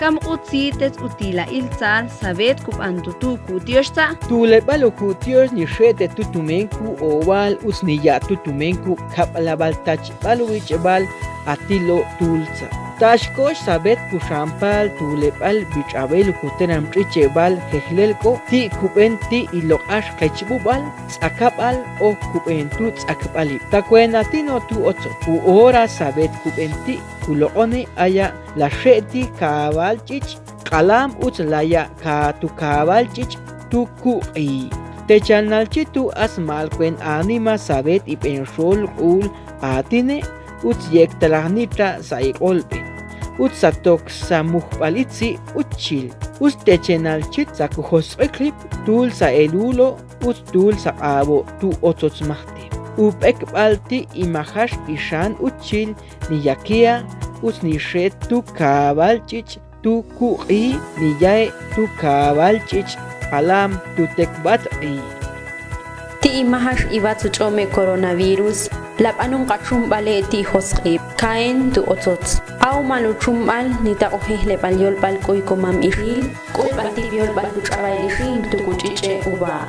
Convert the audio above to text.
Kam utzites utila ilzal sabet kubantutu kutiosta. Tulepal kutios ni shete tutumenku oval usniya tutumenku kapalabal tachpaluich bal atilo tulza. Tashkosh sabet kushampal tulepal bichabel kutenam trichebal hejlelko ti kupenti ilokash kechbubal akapal o kupentu akapali. Takwena tino tu otso ora sabet kupenti kuloone aya la sheti kabalchich kalam utlaya ka tu kabalchich tu kui. Techanalchitu asmalkwen anima sabet ipenshol ul atine utyek talahnita saikolpe. Utsatok sa muhpalitzi uchil. Ustechenalchit sa kuhosreklip tul sa elulo tul sa abo tu ototzmahti. Upekbalti imahash ishan uchil niyakia usnishet tu kabalchich tu kui niyae tu kabalchich alam tu tekbat'i. Ti imahash ibatsuchome coronavirus lapanung kachumbale ti hosqib kain tu otot aw maluchumbal nita ohehle palyol pal koy komam iril koy pati biol pal kuchabay irin tu kuchiche uba